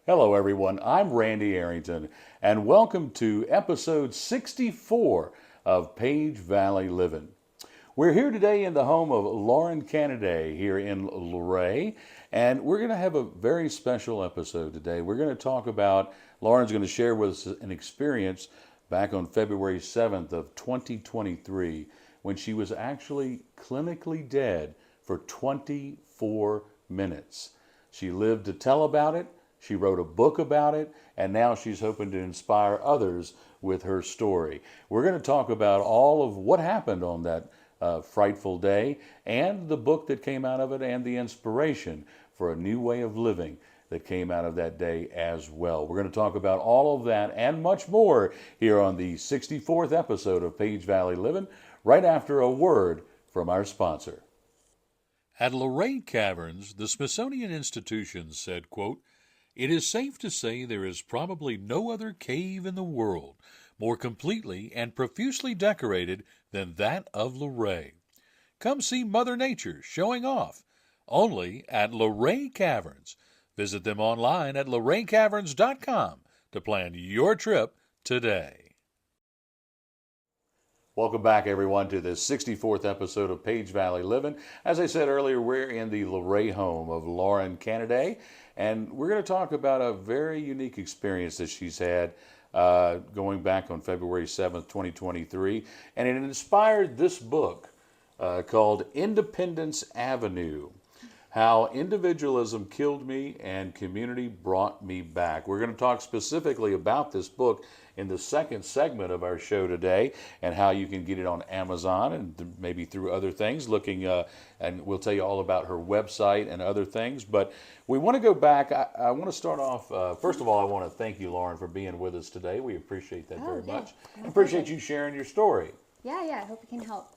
Hello, everyone. I'm Randy Arrington, and welcome to episode 64 of Valley Livin. We're here today in the home of Lauren Canaday here in Luray, and we're going to have a very special episode today. We're going to talk about, Lauren's going to share with us an experience back on February 7th of 2023 when she was actually clinically dead for 24 minutes. She lived to tell about it. She wrote a book about it, and now she's hoping to inspire others with her story. We're going to talk about all of what happened on that frightful day, and the book that came out of it, and the inspiration for a new way of living that came out of that day as well. We're going to talk about all of that and much more here on the 64th episode of Valley Livin', right after a word from our sponsor. At Luray Caverns, the Smithsonian Institution said, quote, "It is safe to say there is probably no other cave in the world more completely and profusely decorated than that of Luray. Come see Mother Nature showing off, only at Luray Caverns. Visit them online at luraycaverns.com to plan your trip today." Welcome back, everyone, to this 64th episode of Valley Livin'. As I said earlier, we're in the Luray home of Lauren Canaday, and we're going to talk about a very unique experience that she's had going back on February 7th, 2023. And it inspired this book called Independence Avenue: How Individualism Killed Me and Community Brought Me Back. We're going to talk specifically about this book in the second segment of our show today, and how you can get it on Amazon and maybe through other things, and we'll tell you all about her website and other things. But we want to go back. I want to start off, first of all, I want to thank you, Lauren, for being with us today. We appreciate that very much. I appreciate you sharing your story. Yeah, I hope it can help.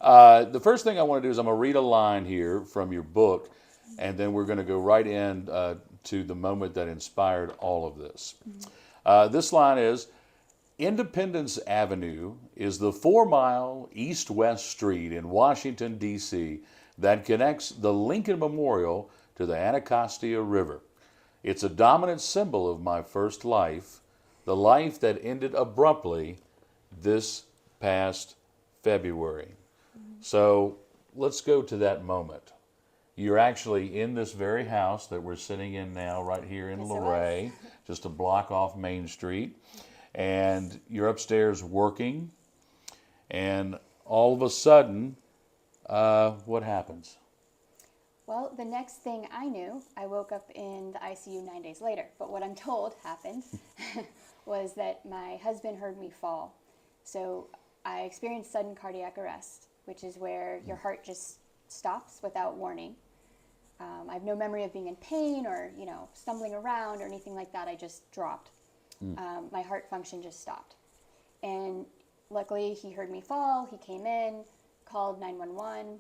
The first thing I want to do is I'm going to read a line here from your book, and then we're going to go right in to the moment that inspired all of this. This line is, "Independence Avenue is the 4-mile east-west street in Washington, D.C. that connects the Lincoln Memorial to the Anacostia River. It's a dominant symbol of my first life, the life that ended abruptly this past February." So let's go to that moment. You're actually in this very house that we're sitting in now, right here in Luray, just a block off Main Street. And you're upstairs working, and all of a sudden, what happens? Well, the next thing I knew, I woke up in the ICU 9 days later. But what I'm told happened was that my husband heard me fall. So I experienced sudden cardiac arrest, which is where your heart just stops without warning. I have no memory of being in pain or, stumbling around or anything like that. I just dropped. My heart function just stopped. And luckily, he heard me fall. He came in, called 911,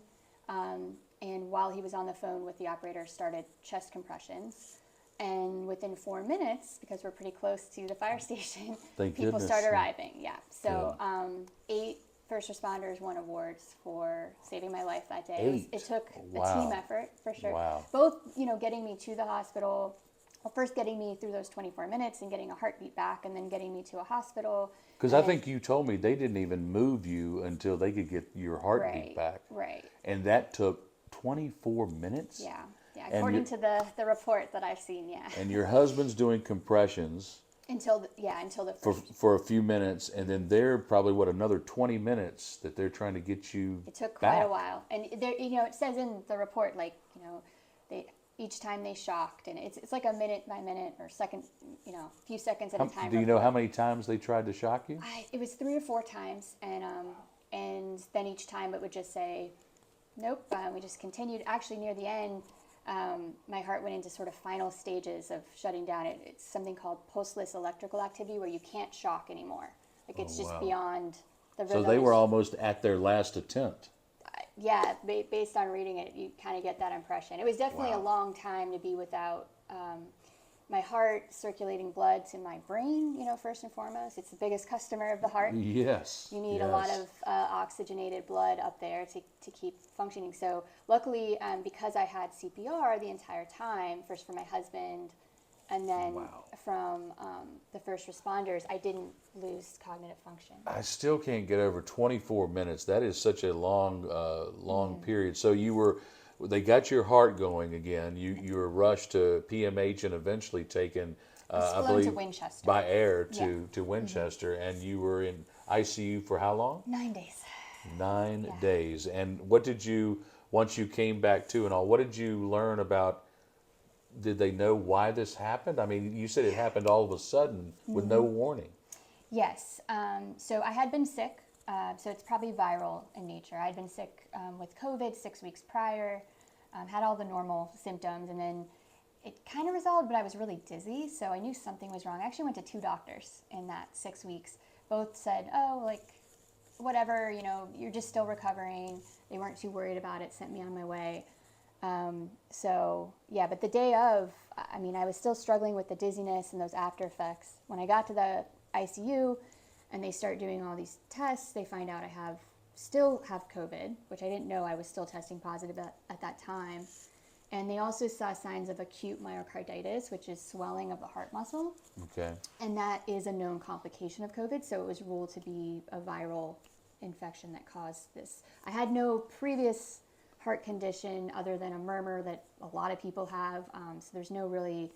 and while he was on the phone with the operator, started chest compressions. And within 4 minutes, because we're pretty close to the fire station, people start arriving. Yeah. So 8 first responders won awards for saving my life that day. It took a team effort, for sure. Wow. Both, getting me to the hospital. Well, first getting me through those 24 minutes and getting a heartbeat back, and then getting me to a hospital. Because I think you told me they didn't even move you until they could get your heartbeat back. Right. And that took 24 minutes? Yeah, according to the report that I've seen, yeah. And your husband's doing compressions. Until the first. For a few minutes, and then they're probably, another 20 minutes that they're trying to get you It took back. quite a while. And there, it says in the report, each time they shocked, and it's like a minute by minute or second, a few seconds at a time. Do you know how many times they tried to shock you? It was 3 or 4 times, and then each time it would just say, nope. We just continued. Actually, near the end, my heart went into sort of final stages of shutting down. It's something called pulseless electrical activity, where you can't shock anymore. It's just beyond the rhythm. So they were almost at their last attempt. Yeah, based on reading it, you kind of get that impression. It was definitely a long time to be without my heart circulating blood to my brain, first and foremost. It's the biggest customer of the heart. Yes. You need a lot of oxygenated blood up there to keep functioning. So luckily, because I had CPR the entire time, first for my husband, And then Wow. from the first responders, I didn't lose cognitive function. I still can't get over 24 minutes. That is such a long period. So they got your heart going again. You were rushed to PMH and eventually taken, I Flown believe, to Winchester. by air to Winchester. And you were in ICU for how long? 9 days. 9 Yeah. days. And what did you, once you came back to and all, what did you learn about? Did they know why this happened? I mean, you said it happened all of a sudden with no warning. Yes. So I had been sick. So it's probably viral in nature. I had been sick with COVID 6 weeks prior, had all the normal symptoms, and then it kind of resolved, but I was really dizzy, so I knew something was wrong. I actually went to 2 doctors in that 6 weeks. Both said, oh, like, whatever, you're just still recovering. They weren't too worried about it, sent me on my way. But the day of, I was still struggling with the dizziness and those after effects. When I got to the ICU and they start doing all these tests, they find out I still have COVID, which I didn't know I was still testing positive at that time. And they also saw signs of acute myocarditis, which is swelling of the heart muscle. Okay. And that is a known complication of COVID, so it was ruled to be a viral infection that caused this. I had no previous heart condition other than a murmur that a lot of people have, so there's no really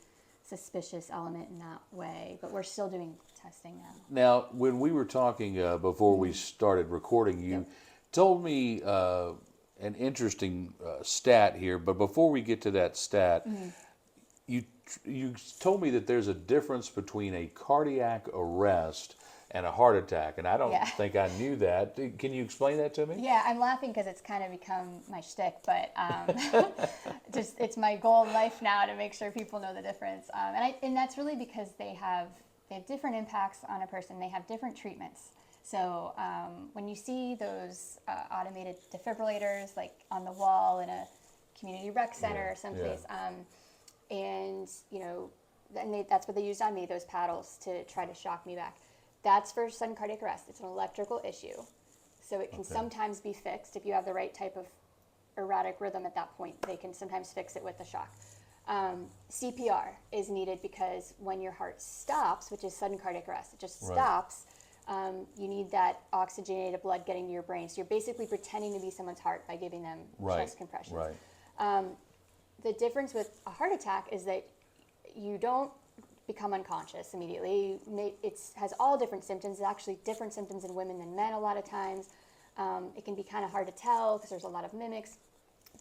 suspicious element in that way, but we're still doing testing now. Now, when we were talking before we started recording, you told me an interesting stat here, but before we get to that stat, you told me that there's a difference between a cardiac arrest and a heart attack, and I don't think I knew that. Can you explain that to me? Yeah, I'm laughing because it's kind of become my shtick, but it's my goal in life now to make sure people know the difference. And that's really because they have different impacts on a person. They have different treatments. So when you see those automated defibrillators like on the wall in a community rec center or someplace, and that's what they used on me, those paddles to try to shock me back. That's for sudden cardiac arrest. It's an electrical issue. So it can sometimes be fixed if you have the right type of erratic rhythm at that point. They can sometimes fix it with the shock. CPR is needed because when your heart stops, which is sudden cardiac arrest, it just stops, you need that oxygenated blood getting to your brain. So you're basically pretending to be someone's heart by giving them chest compressions. Right. The difference with a heart attack is that you don't become unconscious immediately. It has all different symptoms. It's actually different symptoms in women than men a lot of times. It can be kind of hard to tell because there's a lot of mimics.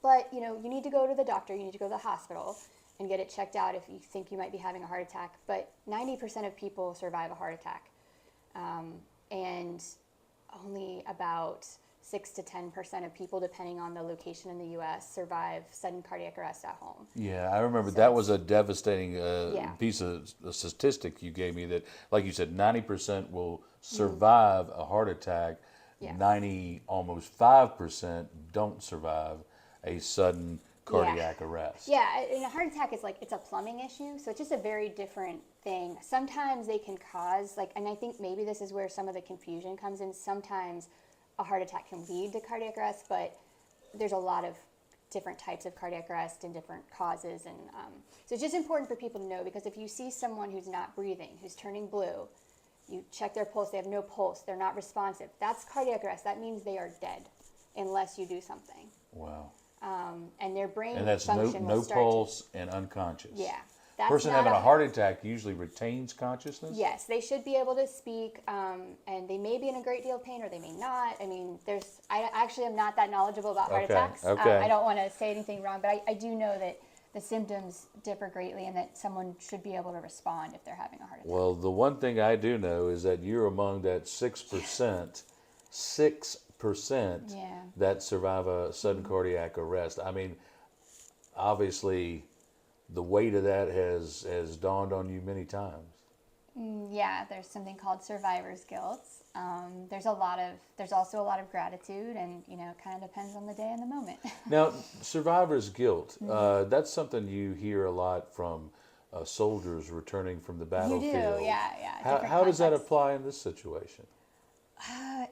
But, you need to go to the doctor. You need to go to the hospital and get it checked out if you think you might be having a heart attack. But 90% of people survive a heart attack. And only about 6 to 10% of people, depending on the location in the U.S., survive sudden cardiac arrest at home. Yeah, I remember that was a devastating piece of statistic you gave me that, like you said, 90% will survive a heart attack, 90, almost 5% don't survive a sudden cardiac arrest. Yeah, and a heart attack is it's a plumbing issue, so it's just a very different thing. Sometimes they can cause, and I think maybe this is where some of the confusion comes in, sometimes a heart attack can lead to cardiac arrest, but there's a lot of different types of cardiac arrest and different causes. And so it's just important for people to know, because if you see someone who's not breathing, who's turning blue, you check their pulse, they have no pulse, they're not responsive, that's cardiac arrest. That means they are dead unless you do something. Wow. And their brain And that's function no will start pulse and unconscious. Yeah. Person having a heart attack usually retains consciousness? Yes, they should be able to speak, and they may be in a great deal of pain or they may not. I mean, I actually am not that knowledgeable about heart attacks. I don't want to say anything wrong, but I do know that the symptoms differ greatly and that someone should be able to respond if they're having a heart attack. Well, the one thing I do know is that you're among that 6%, 6% that survive a sudden cardiac arrest. I mean, obviously, the weight of that has dawned on you many times. Yeah, there's something called survivor's guilt. There's also a lot of gratitude, and it kind of depends on the day and the moment. Now, survivor's guilt, that's something you hear a lot from soldiers returning from the battlefield. You do, yeah. How does that apply in this situation?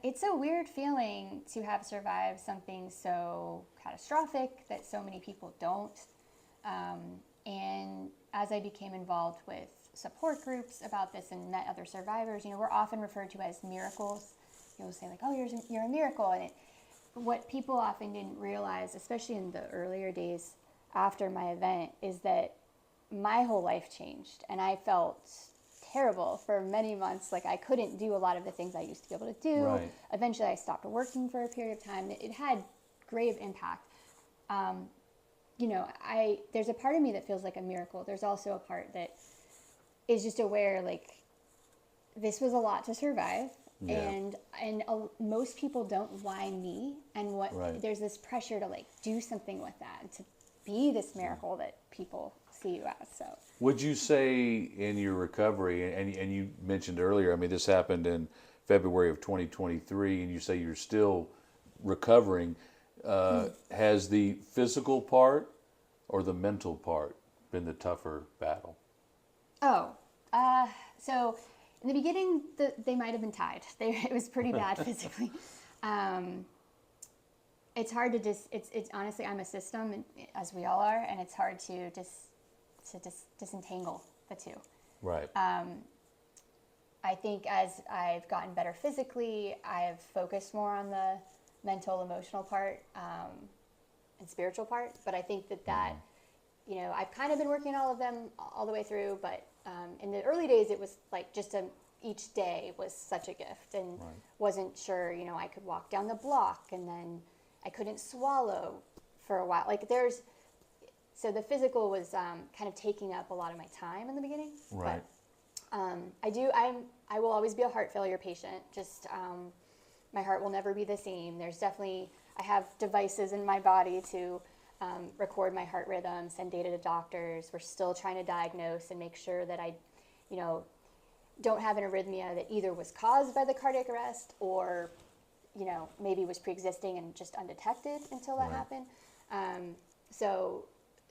It's a weird feeling to have survived something so catastrophic that so many people don't. And as I became involved with support groups about this and met other survivors, we're often referred to as miracles. You'll say like, oh, you're a miracle. And what people often didn't realize, especially in the earlier days after my event, is that my whole life changed. And I felt terrible for many months. Like I couldn't do a lot of the things I used to be able to do. Right. Eventually I stopped working for a period of time. It had grave impact. There's a part of me that feels like a miracle. There's also a part that is just aware, like, this was a lot to survive. Yeah. And most people don't. Why me? And Right. There's this pressure to like do something with that and to be this miracle that people see you as. So Would you say in your recovery, and you mentioned earlier, I mean, this happened in February of 2023, and you say you're still recovering. Has the physical part or the mental part been the tougher battle? So in the beginning, they might have been tied. It was pretty bad physically. It's hard to it's honestly, I'm a system, as we all are, and it's hard to disentangle the two. Right. I think as I've gotten better physically, I've focused more on the mental, emotional part, and spiritual part. But I think that I've kind of been working all of them all the way through. But in the early days, it was like each day was such a gift, and Right. wasn't sure, I could walk down the block, and then I couldn't swallow for a while. So the physical was kind of taking up a lot of my time in the beginning. Right. But I will always be a heart failure patient. Just my heart will never be the same. I have devices in my body to record my heart rhythm, send data to doctors. We're still trying to diagnose and make sure that I, don't have an arrhythmia that either was caused by the cardiac arrest or, maybe was pre-existing and just undetected until that Right. happened. So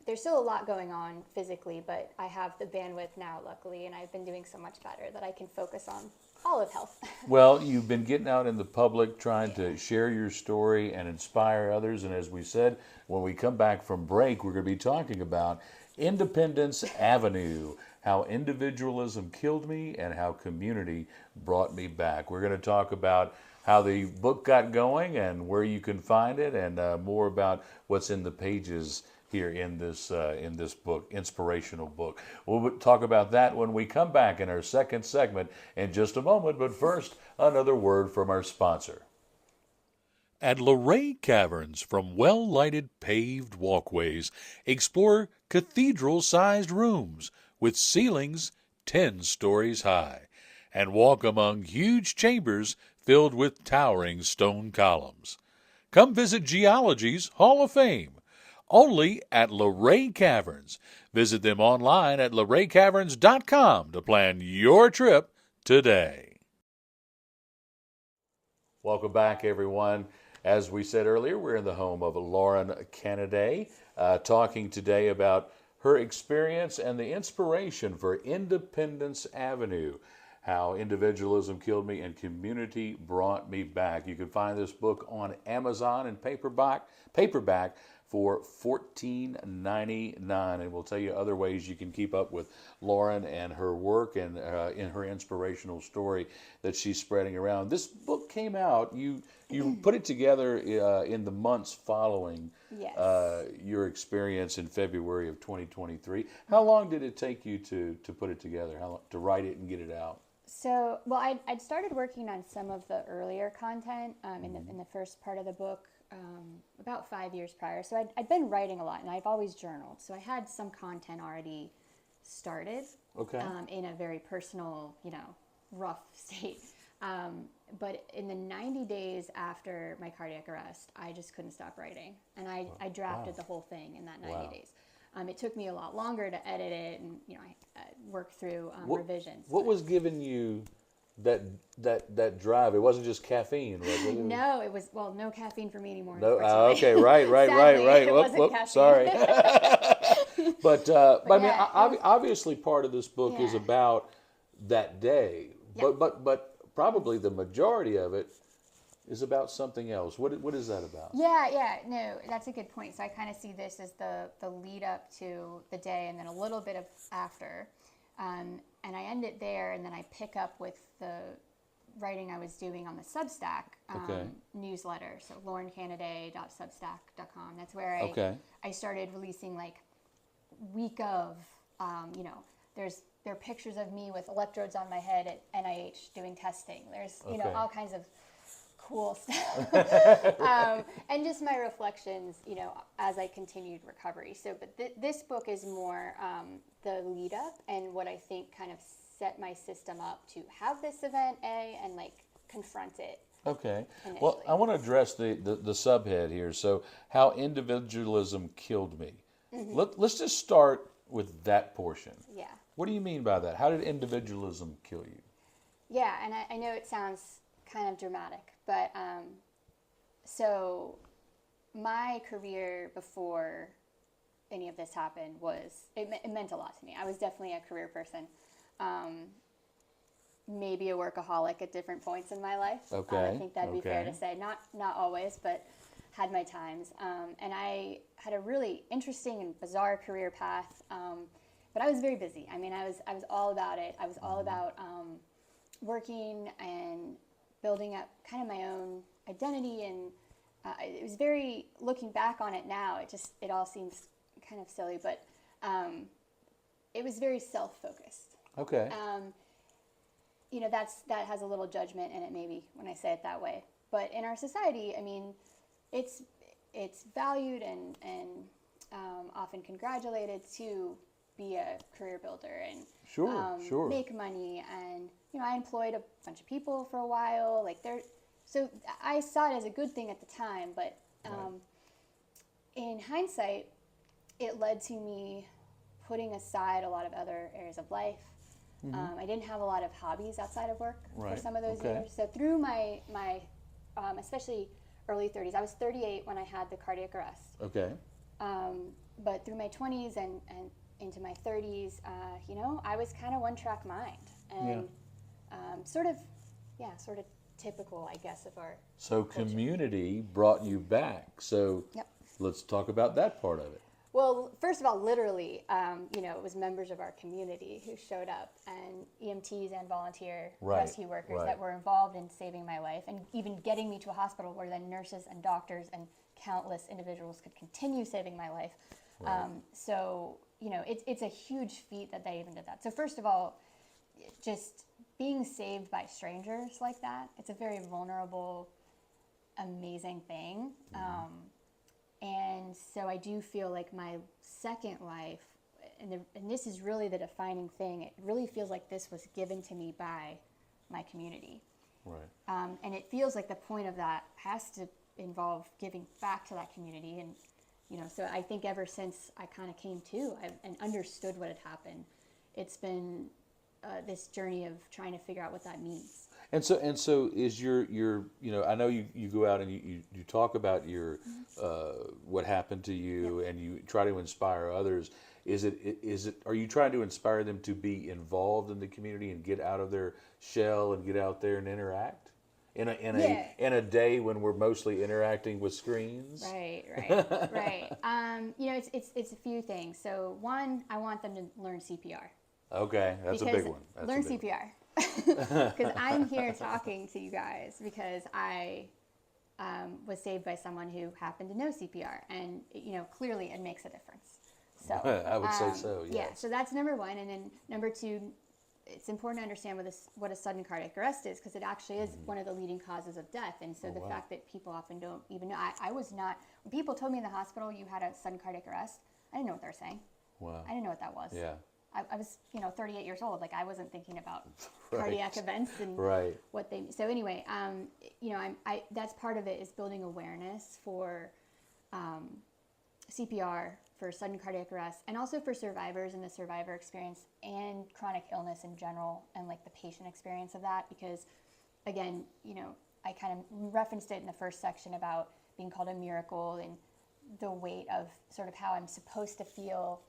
there's still a lot going on physically, but I have the bandwidth now, luckily, and I've been doing so much better that I can focus on all of health. Well, you've been getting out in the public, trying to share your story and inspire others. And as we said, when we come back from break, we're going to be talking about Independence Avenue, how individualism killed me and how community brought me back. We're going to talk about how the book got going and where you can find it, and more about what's in the pages here in this book, inspirational book. We'll talk about that when we come back in our second segment in just a moment. But first, another word from our sponsor. At Luray Caverns, from well-lighted paved walkways, explore cathedral-sized rooms with ceilings 10 stories high, and walk among huge chambers filled with towering stone columns. Come visit Geology's Hall of Fame, only at Luray Caverns. Visit them online at luraycaverns.com to plan your trip today. Welcome back, everyone. As we said earlier, we're in the home of Lauren Canaday, talking today about her experience and the inspiration for Independence Avenue, how individualism killed me and community brought me back. You can find this book on Amazon in paperback for $14.99, and we'll tell you other ways you can keep up with Lauren and her work and in her inspirational story that she's spreading around. This book came out, you put it together in the months following Yes. your experience in February of 2023. How long did it take you to put it together, to write it and get it out? So, well, I'd started working on some of the earlier content in the first part of the book about 5 years prior. So I'd been writing a lot, and I've always journaled. So I had some content already started in a very personal, rough state. But in the 90 days after my cardiac arrest, I just couldn't stop writing. And I drafted the whole thing in that 90 days. It took me a lot longer to edit it and, I work through revisions. What was giving you that drive? It wasn't just caffeine, was it? No, it was, no caffeine for me anymore. No, unfortunately. okay, right. Sadly, it wasn't Whoop, caffeine. sorry. But I mean, yeah, obviously, part of this book is Yeah. about that day. Yeah. But probably the majority of it is about something else. What is that about? Yeah, no, that's a good point. So I kind of see this as the lead up to the day and then a little bit of after. And I end it there, and then I pick up with the writing I was doing on the Substack newsletter. So laurencanaday.substack.com. That's where I started releasing like week of, there are pictures of me with electrodes on my head at NIH doing testing. There's, all kinds of cool stuff. And just my reflections, as I continued recovery. So, but this book is more the lead up and what I think kind of set my system up to have this event and like confront it. Okay. Initially. Well, I want to address the subhead here. So, how individualism killed me. Mm-hmm. Let's just start with that portion. Yeah. What do you mean by that? How did individualism kill you? Yeah, and I know it sounds kind of dramatic, but so my career before any of this happened it meant a lot to me. I was definitely a career person, maybe a workaholic at different points in my life. Okay. I think that'd be fair to say. Not always, but had my times. And I had a really interesting and bizarre career path, but I was very busy. I mean, I was all about it. I was all about working and building up kind of my own identity, and it was very, looking back on it now, it all seems kind of silly, but it was very self-focused. Okay. That has a little judgment in it maybe when I say it that way, but in our society, I mean, it's valued and often congratulated to be a career builder and sure. make money. And I employed a bunch of people for a while. So I saw it as a good thing at the time, but in hindsight, it led to me putting aside a lot of other areas of life. Mm-hmm. I didn't have a lot of hobbies outside of work for some of those years. So through my especially early 30s, I was 38 when I had the cardiac arrest. Okay. But through my 20s and into my 30s, I was kind of one-track mind, and sort of typical, I guess, of our culture. Community brought you back. So let's talk about that part of it. Well, first of all, literally, it was members of our community who showed up, and EMTs and volunteer rescue workers that were involved in saving my life, and even getting me to a hospital where then nurses and doctors and countless individuals could continue saving my life. Right. It's a huge feat that they even did that. So first of all, just being saved by strangers like that, it's a very vulnerable, amazing thing. Mm-hmm. And so I do feel like my second life, and this is really the defining thing, it really feels like this was given to me by my community. Right. And it feels like the point of that has to involve giving back to that community. And, so I think ever since I kind of came to and understood what had happened, it's been this journey of trying to figure out what that means. And so is your I know you go out and you talk about your what happened to you, and you try to inspire others. Are you trying to inspire them to be involved in the community and get out of their shell and get out there and interact in a day when we're mostly interacting with screens? Right. It's a few things. So one, I want them to learn CPR. Okay, that's a big one. Learn CPR. Because I'm here talking to you guys because I was saved by someone who happened to know CPR, and clearly it makes a difference. So I would say so. Yes. Yeah. So that's number one, and then number two, it's important to understand what a sudden cardiac arrest is, because it actually is one of the leading causes of death. And so fact that people often don't even know. I was not, when people told me in the hospital you had a sudden cardiac arrest, I didn't know what they were saying. Wow. I didn't know what that was. Yeah. I was, 38 years old. Like, I wasn't thinking about cardiac events and what they. So anyway, that's part of it, is building awareness for CPR, for sudden cardiac arrest, and also for survivors and the survivor experience, and chronic illness in general, and like the patient experience of that. Because, again, I kind of referenced it in the first section about being called a miracle and the weight of sort of how I'm supposed to feel.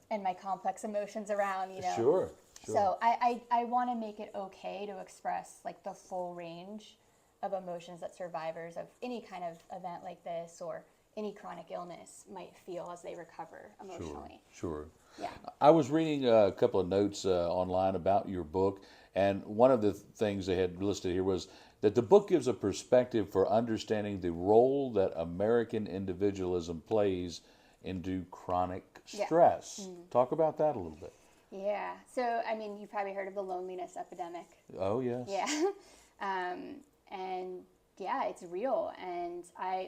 And my complex emotions around, Sure. So I want to make it okay to express like the full range of emotions that survivors of any kind of event like this or any chronic illness might feel as they recover emotionally. Sure. Yeah. I was reading a couple of notes online about your book, and one of the things they had listed here was that the book gives a perspective for understanding the role that American individualism plays into chronic stress. Talk about that a little bit. Yeah. So, I mean, you've probably heard of the loneliness epidemic. Oh, yes. Yeah. And yeah, it's real. And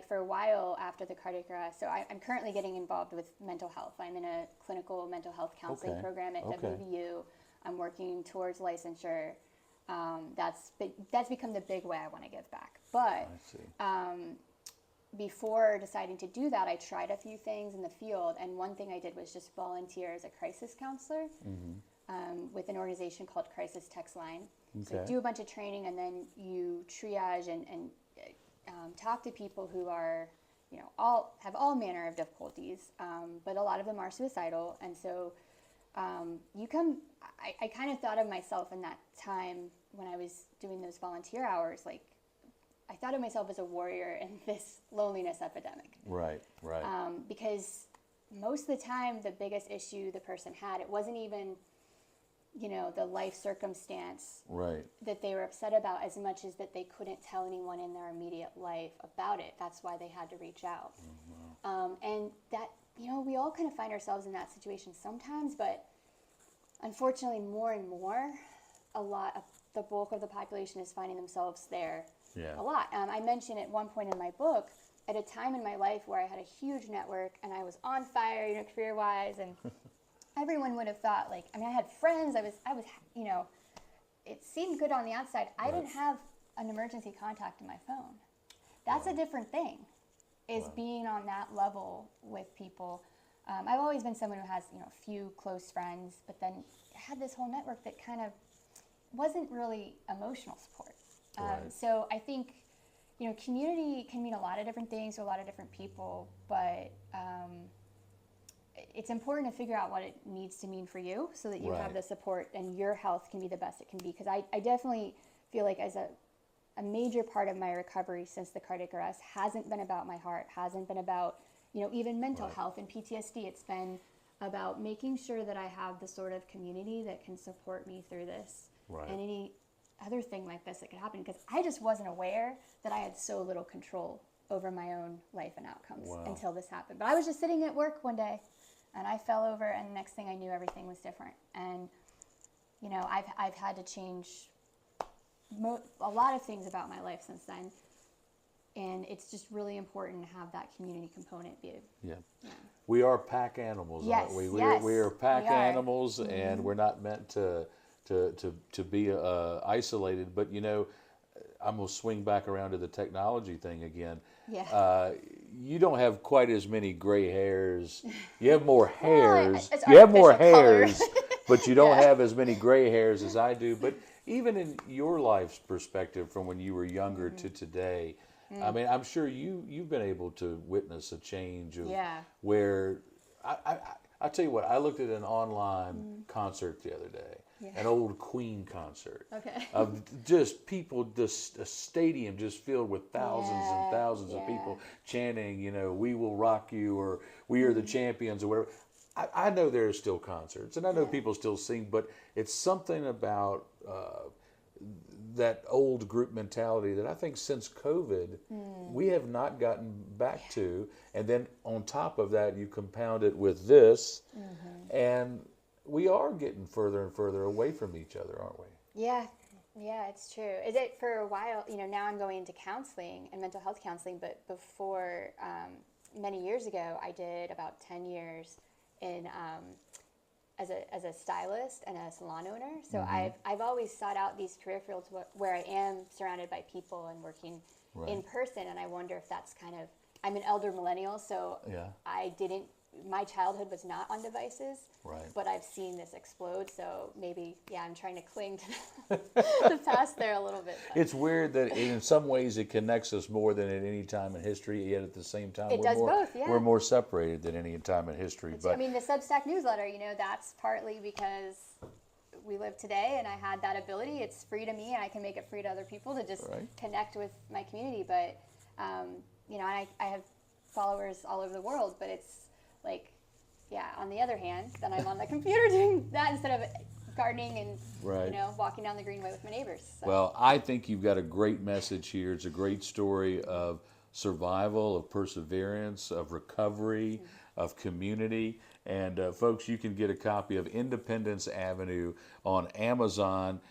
for a while after the cardiac arrest, so I'm currently getting involved with mental health. I'm in a clinical mental health counseling program at WVU. I'm working towards licensure. That's become the big way I want to give back. But before deciding to do that, I tried a few things in the field. And one thing I did was just volunteer as a crisis counselor with an organization called Crisis Text Line. So you do a bunch of training, and then you triage and talk to people who are, have all manner of difficulties, but a lot of them are suicidal. And so I kind of thought of myself in that time when I was doing those volunteer hours, like I thought of myself as a warrior in this loneliness epidemic. Right. Because most of the time, the biggest issue the person had, it wasn't even the life circumstance that they were upset about as much as that they couldn't tell anyone in their immediate life about it. That's why they had to reach out. And that, we all kind of find ourselves in that situation sometimes, but unfortunately more and more, the bulk of the population is finding themselves there a lot. I mentioned at one point in my book, at a time in my life where I had a huge network and I was on fire, career-wise, and everyone would have thought, I had friends, I was, it seemed good on the outside. I didn't have an emergency contact in my phone. That's a different thing, is being on that level with people. I've always been someone who has, a few close friends, but then had this whole network that kind of wasn't really emotional support. So I think, community can mean a lot of different things to a lot of different people, but it's important to figure out what it needs to mean for you so that you have the support and your health can be the best it can be. Because I definitely feel like as a major part of my recovery since the cardiac arrest hasn't been about my heart, hasn't been about, even mental health and PTSD. It's been about making sure that I have the sort of community that can support me through this and any other thing like this that could happen. Because I just wasn't aware that I had so little control over my own life and outcomes until this happened. But I was just sitting at work one day and I fell over, and the next thing I knew, everything was different. And, I've had to change a lot of things about my life since then. And it's just really important to have that community component be. Yeah. We are pack animals, aren't we? We are pack animals, and we're not meant to be isolated. But, I'm going to swing back around to the technology thing again. You don't have quite as many gray hairs. You have more hairs. You have more hairs, but you don't have as many gray hairs as I do. But even in your life's perspective from when you were younger to today, I mean, I'm sure you've been able to witness a change of where I tell you what, I looked at an online concert the other day, an old Queen concert of just people, just a stadium just filled with thousands and thousands of people chanting, "We will rock you," or "We are the champions," or whatever. I know there are still concerts, and I know people still sing, but it's something about that old group mentality that I think since COVID we have not gotten back to. And then on top of that, you compound it with this, and we are getting further and further away from each other, aren't we? Yeah, it's true. Is it for a while, now I'm going into counseling and mental health counseling, but before, many years ago, I did about 10 years in as a stylist and a salon owner. So I've always sought out these career fields where I am surrounded by people and working in person. And I wonder if that's I'm an elder millennial, so my childhood was not on devices, but I've seen this explode. So maybe, I'm trying to cling to the past there a little bit. But. It's weird that in some ways it connects us more than at any time in history, yet at the same time we're more separated than any time in history. But the Substack newsletter, that's partly because we live today, and I had that ability. It's free to me, and I can make it free to other people to just connect with my community. But, you know, I have followers all over the world, but it's like, yeah, on the other hand, then I'm on the computer doing that instead of gardening and, you know, walking down the greenway with my neighbors. So. Well, I think you've got a great message here. It's a great story of survival, of perseverance, of recovery, of community. And folks, you can get a copy of Independence Avenue on Amazon,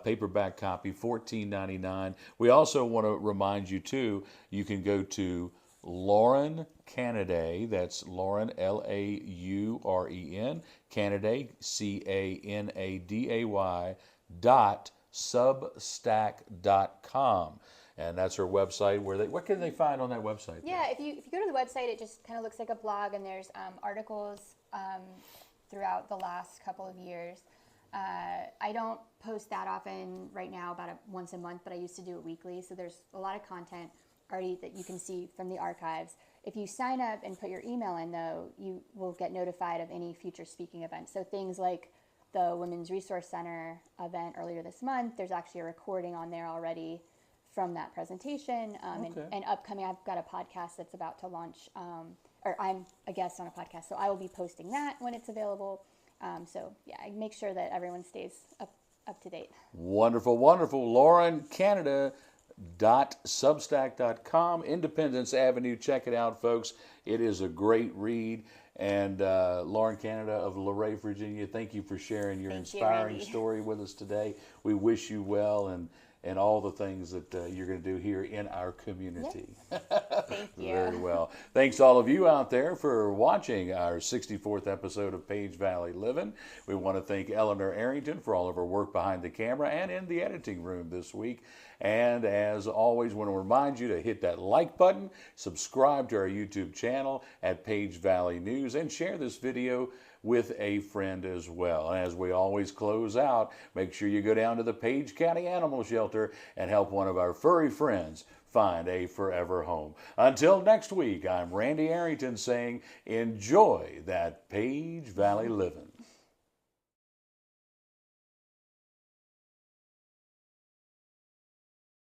paperback copy, $14.99. We also want to remind you, too, you can go to Lauren Canaday, that's Lauren, Lauren, Canaday, Canaday, .substack.com. And that's her website. What can they find on that website? Yeah, if you go to the website, it just kind of looks like a blog, and there's articles throughout the last couple of years. I don't post that often right now, about once a month, but I used to do it weekly. So there's a lot of content already that you can see from the archives. If you sign up and put your email in, though, you will get notified of any future speaking events. So things like the Women's Resource Center event earlier this month, there's actually a recording on there already from that presentation. And upcoming, I've got a podcast that's about to launch, or I'm a guest on a podcast, so I will be posting that when it's available. So yeah, I make sure that everyone stays up to date. Wonderful, wonderful. Lauren Canaday, .substack.com, Independence Avenue. Check it out, folks. It is a great read. And Lauren Canaday of Luray, Virginia, thank you for sharing your inspiring story with us today. We wish you well and all the things that you're going to do here in our community. Yep. Thank you. Very well. Thanks all of you out there for watching our 64th episode of Page Valley Livin'. We want to thank Eleanor Arrington for all of her work behind the camera and in the editing room this week. And as always, want to remind you to hit that like button, subscribe to our YouTube channel at Page Valley News, and share this video with a friend as well. And as we always close out, make sure you go down to the Page County Animal Shelter and help one of our furry friends find a forever home. Until next week, I'm Randy Arrington saying, enjoy that Page Valley living.